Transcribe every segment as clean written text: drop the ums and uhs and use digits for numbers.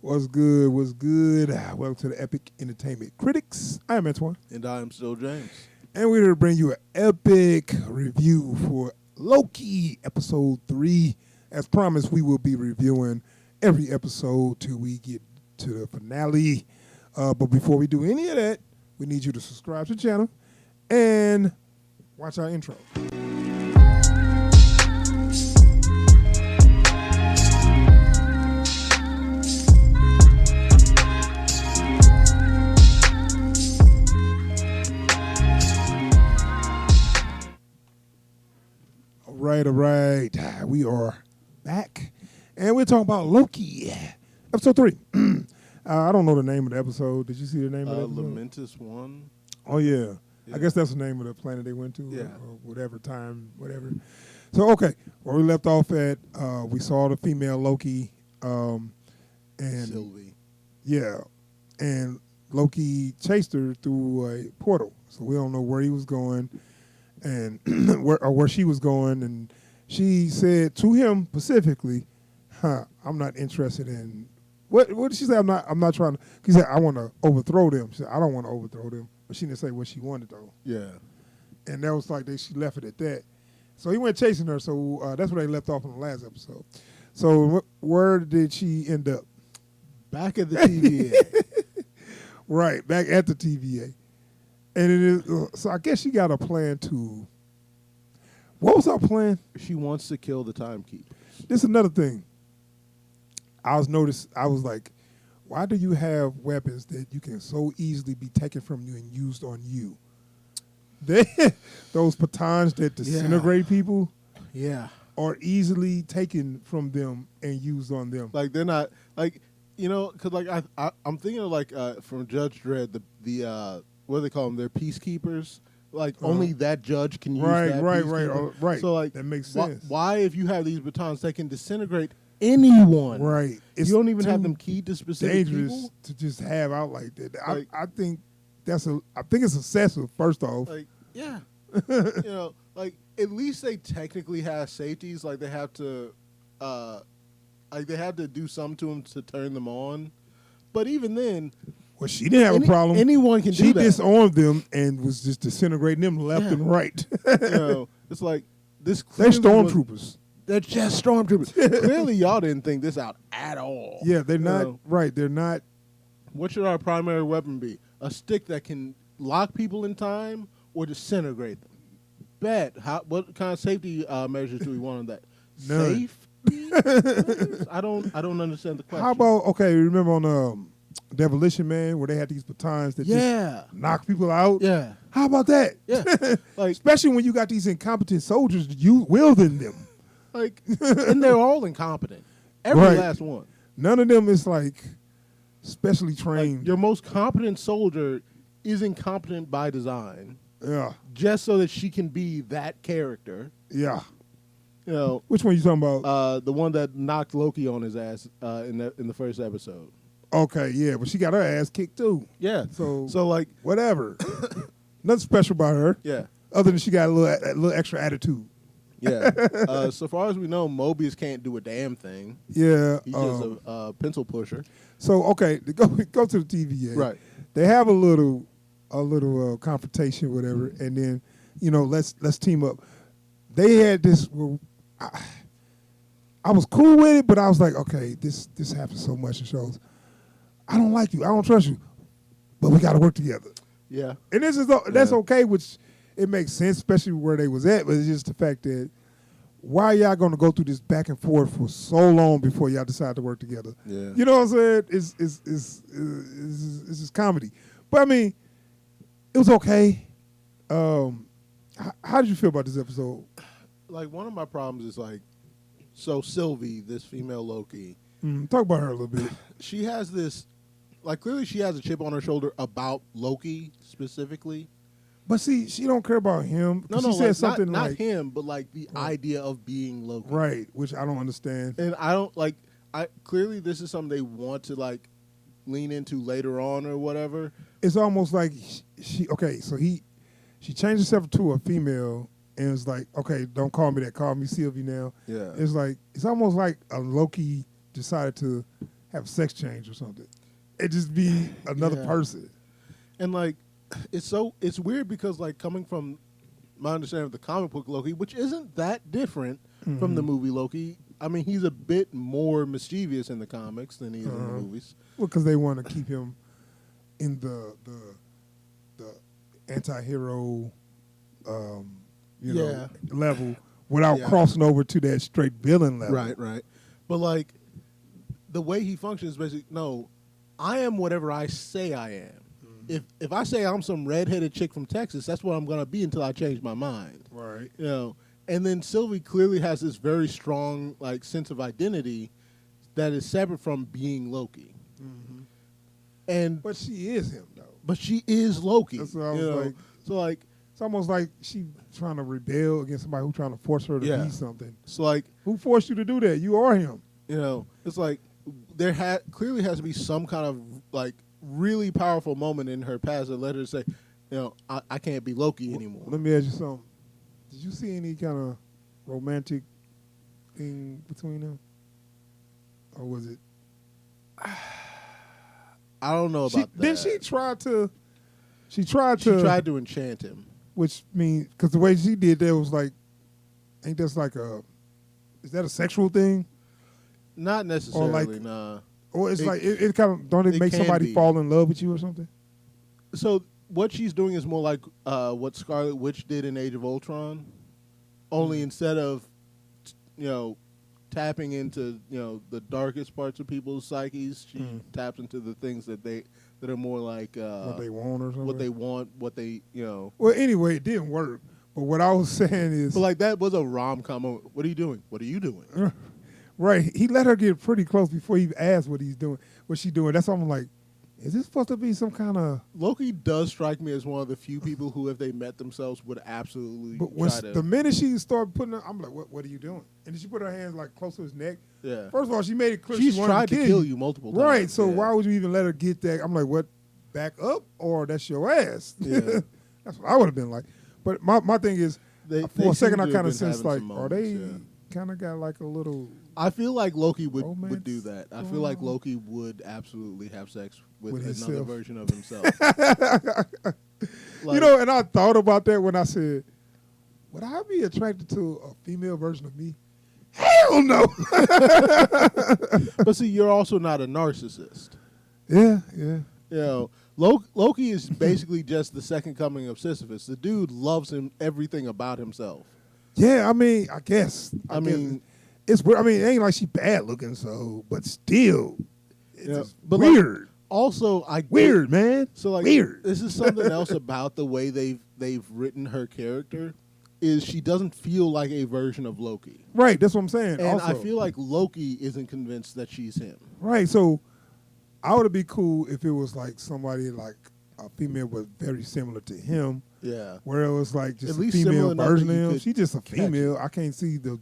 What's good? What's good? Welcome to the Epic Entertainment Critics. I am Antoine. And I am still James. And we're here to bring you an epic review for Loki Episode 3. As promised, we will be reviewing every episode till we get to the finale. But before we do any of that, we need you to subscribe to the channel and watch our intro. All right. We are back, and we're talking about Loki, episode 3. I don't know the name of the episode. Did you see the name of the episode? Lamentis 1. Oh, yeah. I guess that's the name of the planet they went to, yeah. or whatever time, whatever. So, okay, where we left off at, we saw the female Loki. And Sylvie. Yeah, and Loki chased her through a portal, so we don't know where he was going and where she was going, and she said to him specifically, I'm not interested in what did she say? I'm not trying to. He said, I want to overthrow them. She said, I don't want to overthrow them, but she didn't say what she wanted though. Yeah. And that was like she left it at that. So he went chasing her. So that's where they left off in the last episode. So where did she end up? Back at the TVA. Right, back at the TVA. And it is, so I guess she got a plan to. What was her plan? She wants to kill the timekeepers. This is another thing. I was like, why do you have weapons that you can so easily be taken from you and used on you? Those batons that disintegrate people, are easily taken from them and used on them. Like they're not like because like I'm thinking of like from Judge Dredd the what do they call them? They're peacekeepers. Like only that judge can use that. Right. So like that makes sense. Why if you have these batons, they can disintegrate anyone. Right. You don't even have them keyed to specific dangerous people. to just have out like that. Like, I think it's excessive. First off, like like at least they technically have safeties. Like they have to, do something to them to turn them on. But even then, well, she didn't have a problem. Anyone can do that. She disarmed them and was just disintegrating them left and right. It's like this. They're stormtroopers. They're just stormtroopers. Clearly, y'all didn't think this out at all. Yeah, they're not. Right, they're not. What should our primary weapon be? A stick that can lock people in time or disintegrate them? Bet. What kind of safety measures do we want on that? None. Safety? I don't understand the question. How about remember on Demolition Man where they had these batons that just knock people out? Yeah. How about that? Yeah. Like especially when you got these incompetent soldiers you wielding them. Like and they're all incompetent. Every last one. None of them is like specially trained. Like, your most competent soldier is incompetent by design. Yeah. Just so that she can be that character. Yeah. Which one you talking about? The one that knocked Loki on his ass in the first episode. Okay, yeah, but she got her ass kicked too. Yeah. So like whatever. Nothing special about her. Yeah. Other than she got a little extra attitude. Yeah. So far as we know, Mobius can't do a damn thing. Yeah. He's just a pencil pusher. So okay, go to the TVA. Right. They have a little confrontation, whatever, and then let's team up. They had this. I was cool with it, but I was like, okay, this happens so much in shows. I don't like you. I don't trust you, but we got to work together. Yeah. And that's okay, which it makes sense, especially where they was at. But it's just the fact that why y'all going to go through this back and forth for so long before y'all decide to work together? Yeah. You know what I'm saying? It's just comedy. But I mean, it was okay. How did you feel about this episode? Like one of my problems is like, so Sylvie, this female Loki. Talk about her a little bit. She has this, like clearly she has a chip on her shoulder about Loki specifically. But see, she don't care about him. No, she said something not like him, but like the idea of being Loki. Right, which I don't understand. And I don't like. Clearly this is something they want to like lean into later on or whatever. It's almost like she changed herself to a female and was like, okay, don't call me that. Call me Sylvie now. Yeah. It's almost like a Loki decided to have sex change or something. It just be another Yeah. person. And like, it's weird because like coming from my understanding of the comic book Loki, which isn't that different from the movie Loki. I mean, he's a bit more mischievous in the comics than he is in the movies. Well, because they want to keep him in the anti-hero, level without crossing over to that straight villain level. Right. But like, the way he functions, basically, no, I am whatever I say I am. If I say I'm some redheaded chick from Texas, that's what I'm gonna be until I change my mind. Right. You know. And then Sylvie clearly has this very strong like sense of identity that is separate from being Loki. But she is him though. But she is Loki. That's what I was like. So like, it's almost like she trying to rebel against somebody who's trying to force her to be something. so like, Who forced you to do that? You are him. it's like there clearly has to be some kind of like really powerful moment in her past that led her to say, I can't be Loki anymore. Let me ask you something. Did you see any kind of romantic thing between them? Or was it? I don't know about that. Then she tried to. She tried to enchant him. Which means, because the way she did that was like, ain't that's like is that a sexual thing? Not necessarily, like, nah. Or it's like, it kind of, don't it make can somebody be. fall in love with you or something? So what she's doing is more like what Scarlet Witch did in Age of Ultron, only instead of, tapping into the darkest parts of people's psyches, she taps into the things that are more like What they want or something? what they want, what they Well, anyway, it didn't work. But what I was saying is, But like that was a rom-com moment. What are you doing? What are you doing? right? He let her get pretty close before he asked what he's doing, what she doing. That's why I'm like, is this supposed to be some kind of? Loki does strike me as one of the few people who, if they met themselves, would absolutely But when try to. the minute she started putting her, I'm like, what are you doing? And then she put her hands like close to his neck. Yeah. First of all, she made it clear She's she wanted tried to kill you multiple times. Right. So yeah. why would you even let her get that? I'm like, what? Back up, or that's your ass. Yeah. That's what I would have been like. But my thing is, They for a second, I seem to kind have of been sensed having like, some are they moments, kind of got like a little? I feel like Loki would romance do that. I feel going like on? Loki would absolutely have sex with another himself. version of himself. And I thought about that when I said, would I be attracted to a female version of me? Hell no. But see, you're also not a narcissist. Yeah. Loki is basically just the second coming of Sisyphus. The dude loves everything about himself. Yeah, I mean, I guess. I mean, it's weird. I mean, it ain't like she bad looking, so, but still, it's just but weird. Like, also, weird, man. So like, weird. This is something else about the way they've written her character. Is she doesn't feel like a version of Loki. Right, that's what I'm saying. And also, I feel like Loki isn't convinced that she's him. Right, so I would be cool if it was like somebody like a female was very similar to him. Yeah. Where it was like just At a least female similar enough version that you of him. could She's just a catch female. I can't see the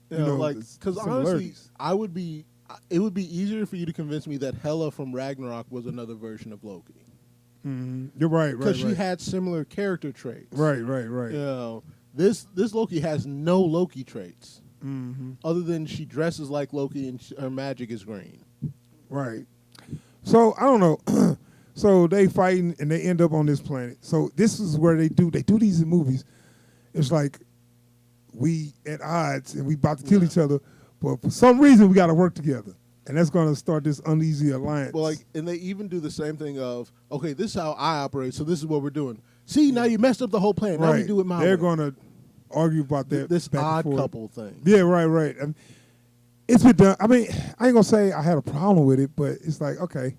like the because honestly, similarities. it would be easier for you to convince me that Hela from Ragnarok was another version of Loki. Mm-hmm. You're right, Because she had similar character traits. Right. This Loki has no Loki traits, Mm-hmm. other than she dresses like Loki and her magic is green. Right. So I don't know. So they fighting and they end up on this planet. So this is where they do these in movies. It's like we at odds and we about to kill each other, but for some reason we got to work together, and that's going to start this uneasy alliance. Well, and they even do the same thing of, okay, this is how I operate, so this is what we're doing. See, now you messed up the whole plan. Now we do it my way. They're going to argue about that. This back and odd forth. couple thing. Yeah, right. And it's been done. I mean, I ain't gonna say I had a problem with it, but it's like, okay,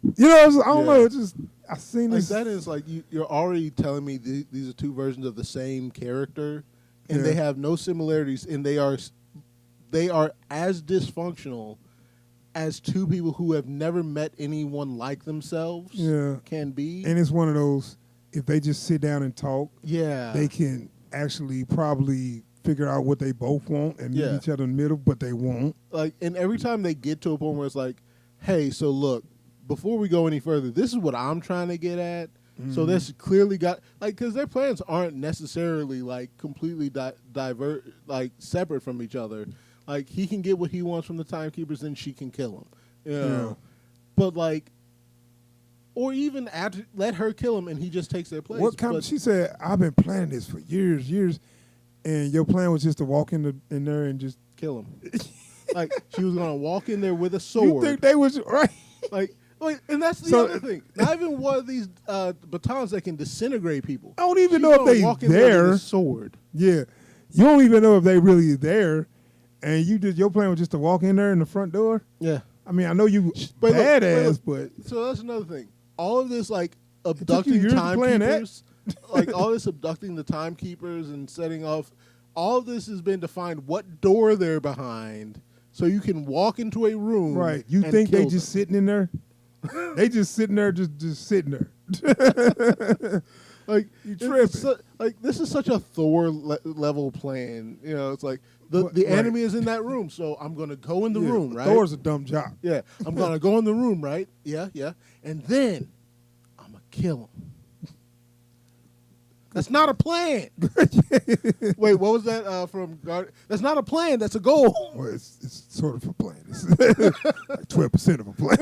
I don't know. It's just I seen like this. that is like you're already telling me these are two versions of the same character, and they have no similarities, and they are as dysfunctional as two people who have never met anyone like themselves can be. And it's one of those, if they just sit down and talk, they can actually probably figure out what they both want and meet each other in the middle, but they won't. Like, and every time they get to a point where it's like, hey, so look, before we go any further, this is what I'm trying to get at. Mm-hmm. So this clearly got, like, because their plans aren't necessarily, like, completely separate from each other. Like, he can get what he wants from the timekeepers, then she can kill him. You know? But, like, or even let her kill him and he just takes their place. She said, I've been planning this for years, and your plan was just to walk in there and just kill him. Like, she was going to walk in there with a sword. You think they was, right? Like, and that's the other thing. Not even one of these batons that can disintegrate people. I don't even know if they walk in there with a sword. Yeah. You don't even know if they really there, and your plan was just to walk in there in the front door? Yeah. I mean, I know you badass, but... So that's another thing. All of this, like, abducting timekeepers, like, all this abducting the timekeepers and setting off, all of this has been to find what door they're behind so you can walk into a room. Right. You think they just sitting in there? They just sitting there, just sitting there. Like, you tripping. Like, this is such a Thor level plan. You know, it's like the enemy is in that room, so I'm going to go in the room, right? Thor's a dumb job. Yeah. I'm going to go in the room, right? Yeah. And then I'm going to kill him. That's not a plan. Wait, what was that from Guard? That's not a plan. That's a goal. Well, it's sort of a plan. It's like 12% of a plan.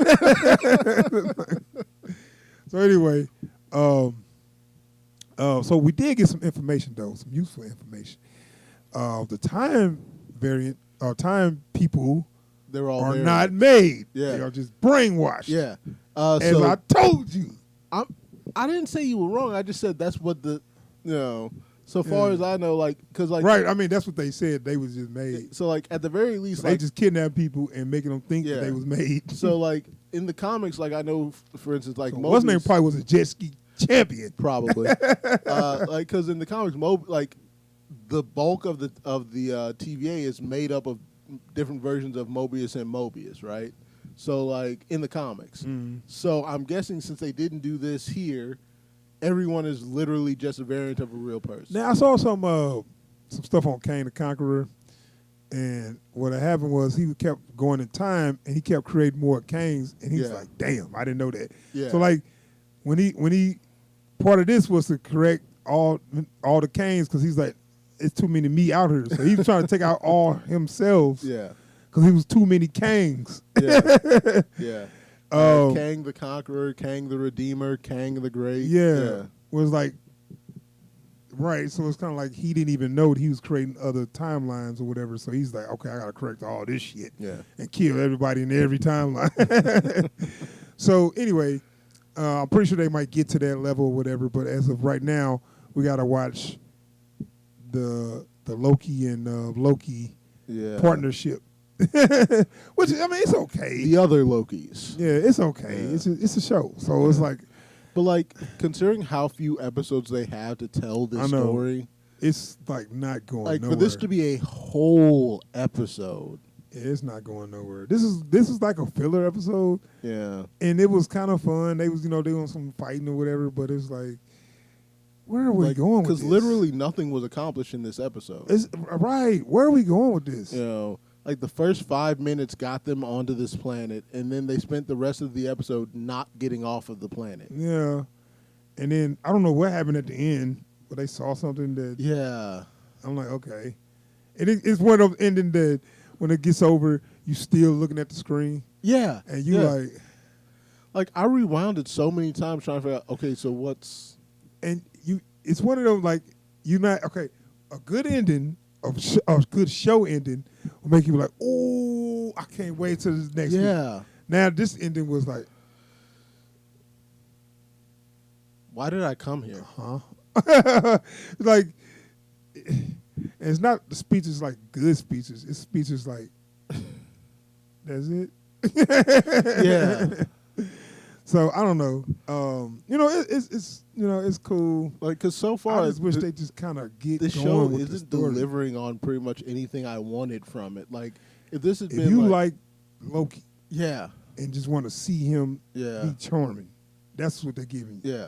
So anyway, so we did get some information, though, some useful information. The time variant, time people are not made. Yeah. They are just brainwashed. Yeah. As I told you. I didn't say you were wrong. I just said that's what so far as I know, like, because, like... Right, I mean, that's what they said. They was just made. So, like, at the very least... So they just kidnap people and making them think that they was made. So, like, in the comics, like, I know, for instance, like... So what's name probably was a jet ski champion. Probably. Like, because in the comics, like, the bulk of the TVA is made up of different versions of Mobius and Mobius, right? So, like, in the comics. Mm. So, I'm guessing since they didn't do this here... Everyone is literally just a variant of a real person. Now, I saw some stuff on Kang the Conqueror, and what had happened was he kept going in time, and he kept creating more Kangs, and he's like, damn, I didn't know that. Yeah. So, like, when he part of this was to correct all the Kangs, because he's like, it's too many me out here. So he was trying to take out all himself. Yeah. Because he was too many Kangs. Yeah. Yeah. Kang the Conqueror, Kang the Redeemer, Kang the Great. Yeah. Was like, right, so it's kind of like he didn't even know that he was creating other timelines or whatever, so he's like, okay, I got to correct all this shit and kill everybody in every timeline. So anyway, I'm pretty sure they might get to that level or whatever, but as of right now, we got to watch the Loki and Loki partnership. Which, I mean, it's okay. The other Lokis. Yeah, it's okay. Yeah. It's a show. So it's like... But, like, considering how few episodes they have to tell this story... It's, like, not going nowhere. For this to be a whole episode... Yeah, it's not going nowhere. This is like a filler episode. Yeah. And it was kind of fun. They was, doing some fighting or whatever, but it's like... Where are we going with this? Because literally nothing was accomplished in this episode. Right. Where are we going with this? Like, the first 5 minutes got them onto this planet, and then they spent the rest of the episode not getting off of the planet. Yeah. And then, I don't know what happened at the end, but they saw something that... Yeah. I'm like, okay. And it's one of those ending that when it gets over, you still looking at the screen. Yeah. And you like... Like, I rewound it so many times trying to figure out, okay, so what's... And it's one of those, like, a good ending... A good show ending will make you be like, oh, I can't wait till this next week. Now this ending was like, why did I come here? Like, it's not the speeches like good speeches. It's speeches like, that's it. Yeah. So I don't know. It's cool. Like, because so far, I just wish they just kind of get the going show with isn't the story. delivering on pretty much anything I wanted from it. Like, if this had if been you like Loki, and just want to see him be charming, that's what they're giving you. Yeah,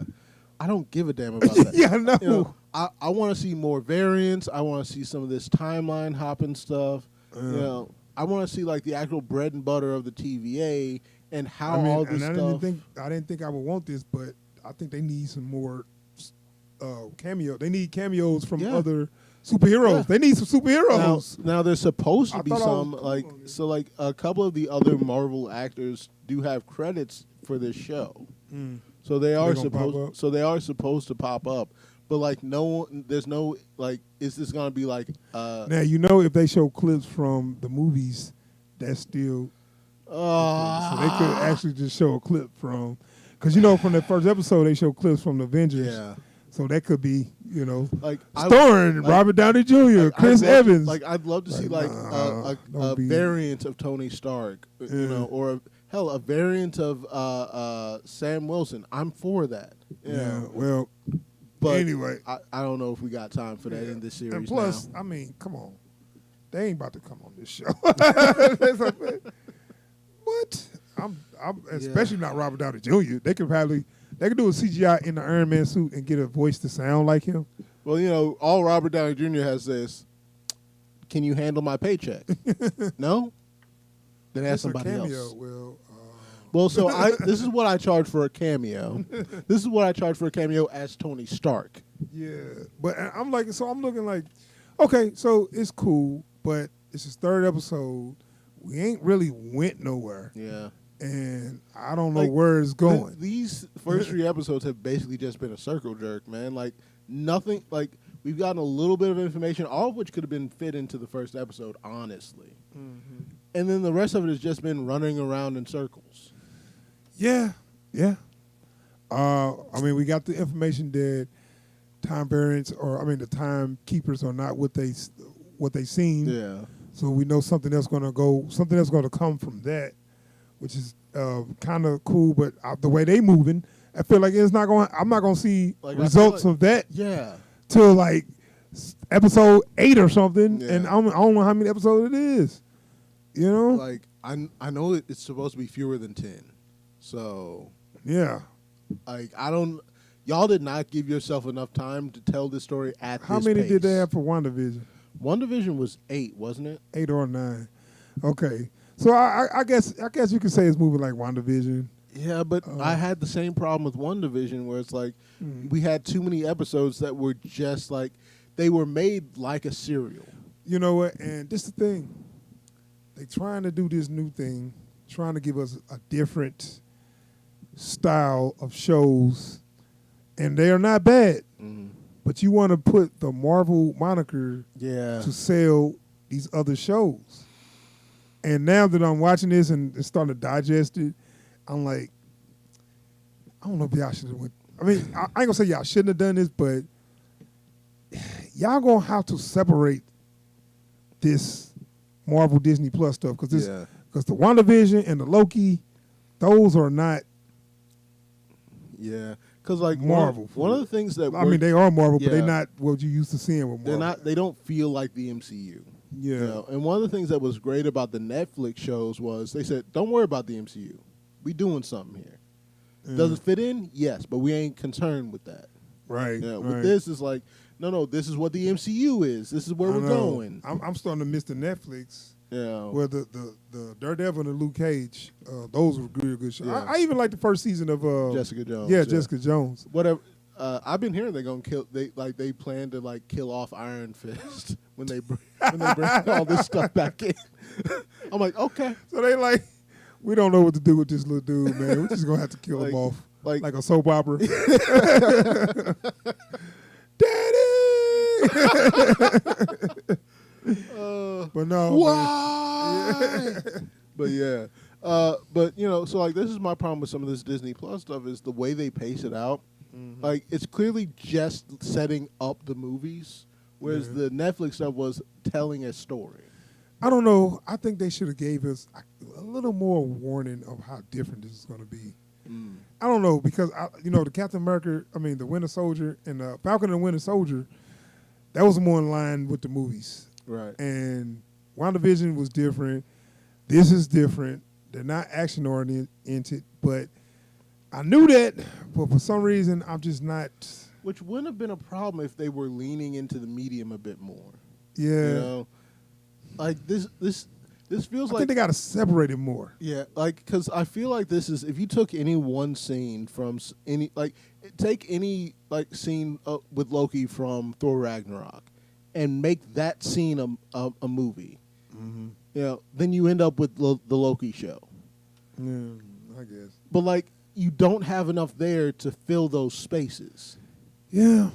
I don't give a damn about that. Yeah, I know. I want to see more variants. I want to see some of this timeline hopping stuff. I want to see like the actual bread and butter of the TVA. And how all this stuff... I didn't think I would want this, but I think they need some more cameo. They need cameos from other superheroes. Yeah. They need some superheroes. Now there's supposed to I be thought I was some cool on this. like a couple of the other Marvel actors do have credits for this show. So they are gonna pop up? supposed to pop up. But like there's no like is this going to be like Now if they show clips from the movies, that's still so they could actually just show a clip from because from the first episode they show clips from the Avengers. Yeah. So that could be, like starring Robert Downey Jr., Chris Evans. I'd love to see like a variant of Tony Stark, or a variant of Sam Wilson. I'm for that. Yeah. Well, but anyway, I don't know if we got time for that in this series. And plus, now. I mean, come on, they ain't about to come on this show. What? I'm especially not Robert Downey Jr. They could do a CGI in the Iron Man suit and get a voice to sound like him. Well, all Robert Downey Jr. has is, can you handle my paycheck? No? Then ask somebody else. Well, so this is what I charge for a cameo. This is what I charge for a cameo as Tony Stark. Yeah, but I'm looking like, okay, so it's cool, but it's his third episode. We ain't really went nowhere. Yeah. And I don't know where it's going. These first 3 episodes have basically just been a circle jerk, man. Like, nothing, like, we've gotten a little bit of information, all of which could have been fit into the first episode, honestly. Mm-hmm. And then the rest of it has just been running around in circles. Yeah. I mean, we got the information that time variants, the timekeepers are not what they seem. Yeah. So we know something else going to come from that, which is kind of cool. But the way they moving, I feel like I'm not going to see results of that. Yeah. Till like episode 8 or something, yeah. And I don't know how many episodes it is. Like I know it's supposed to be fewer than 10, so yeah. Like y'all did not give yourself enough time to tell this story at this pace. How many did they have for WandaVision? WandaVision was 8, wasn't it? 8 or 9. Okay, so I guess you could say it's moving like WandaVision. Yeah, but I had the same problem with WandaVision where it's like we had too many episodes that were just like they were made like a serial. You know what? And this is the thing. They trying to do this new thing, trying to give us a different style of shows, and they are not bad. Mm-hmm. But you want to put the Marvel moniker to sell these other shows. And now that I'm watching this and starting to digest it, I'm like, I don't know if y'all should have went. I mean, I ain't going to say y'all shouldn't have done this, but y'all going to have to separate this Marvel Disney Plus stuff because the WandaVision and the Loki, those are not because like Marvel. One of the things that they are Marvel, but they're not what you used to seeing with Marvel. They're not. They don't feel like the MCU. Yeah. And one of the things that was great about the Netflix shows was they said, "Don't worry about the MCU. We doing something here. Does it fit in? Yes, but we ain't concerned with that. Right. Yeah. With this is like, no. This is what the MCU is. This is where we're going. I'm starting to miss the Netflix. Yeah. Where the Daredevil and Luke Cage, those were good shows. Yeah. I even like the first season of Jessica Jones. Yeah, Jessica Jones. Whatever. I've been hearing they're gonna kill. They plan to like kill off Iron Fist when they bring all this stuff back in. I'm like, okay. So they like, we don't know what to do with this little dude, man. We're just gonna have to kill him off like a soap opera. Daddy. But no. Why? But yeah. But so like this is my problem with some of this Disney Plus stuff is the way they pace it out. Mm-hmm. Like it's clearly just setting up the movies, whereas the Netflix stuff was telling a story. I don't know. I think they should have gave us a little more warning of how different this is going to be. Mm. I don't know because the Captain America, the Winter Soldier and the Falcon and the Winter Soldier, that was more in line with the movies. Right. And WandaVision was different. This is different. They're not action oriented, but I knew that, but for some reason I'm just not. Which wouldn't have been a problem if they were leaning into the medium a bit more. Yeah. Like this feels like I think they got to separate it more. Yeah, like because I feel like this is if you took any one scene from take any like scene with Loki from Thor Ragnarok, and make that scene a movie. Mm-hmm. You know, then you end up with the Loki show. Yeah, I guess. But like, you don't have enough there to fill those spaces. Yeah,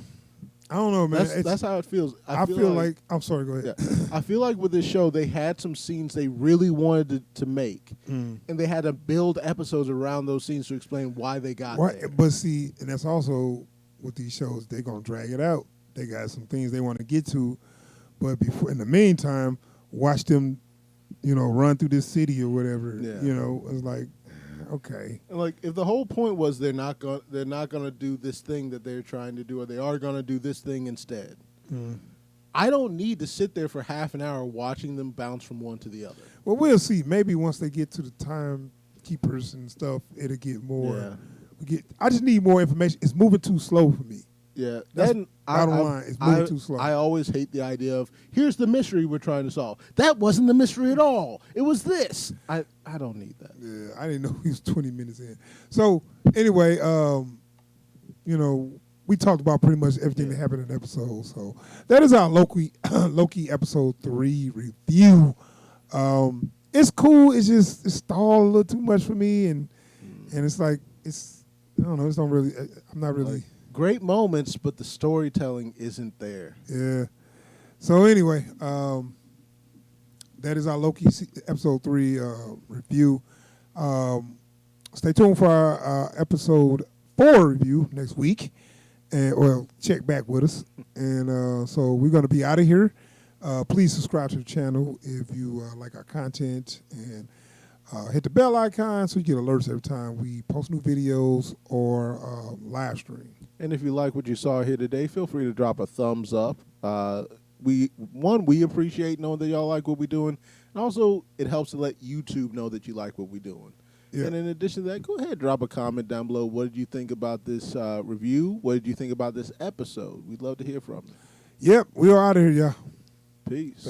I don't know, man. That's how it feels. I feel like I'm sorry. Go ahead. Yeah, I feel like with this show, they had some scenes they really wanted to make, and they had to build episodes around those scenes to explain why they got there. But see, and that's also with these shows, they're gonna drag it out. They got some things they want to get to, but before, in the meantime, watch them, run through this city or whatever. Yeah. It's like, okay. And like, if the whole point was they're not gonna do this thing that they're trying to do, or they are gonna do this thing instead, I don't need to sit there for half an hour watching them bounce from one to the other. Well, we'll see. Maybe once they get to the timekeepers and stuff, it'll get more. Yeah. I just need more information. It's moving too slow for me. Yeah, that's bottom line. It's moving too slow. I always hate the idea of, here's the mystery we're trying to solve. That wasn't the mystery at all. It was this. I don't need that. Yeah, I didn't know he was 20 minutes in. So anyway, we talked about pretty much everything that happened in the episode. So that is our Loki episode 3 review. It's cool. It's stalled a little too much for me, and it's like I don't know. I'm not really. Like, great moments, but the storytelling isn't there. Yeah. So anyway, that is our Loki episode 3 review. Stay tuned for our episode 4 review next week, and check back with us. And so we're going to be out of here. Please subscribe to the channel if you like our content, and hit the bell icon so you get alerts every time we post new videos or live stream. And if you like what you saw here today, feel free to drop a thumbs up. We appreciate knowing that y'all like what we're doing, and also it helps to let YouTube know that you like what we're doing. Yeah. And in addition to that, go ahead, drop a comment down below. What did you think about this review? What did you think about this episode? We'd love to hear from you. Yep, we are out of here, y'all. Peace.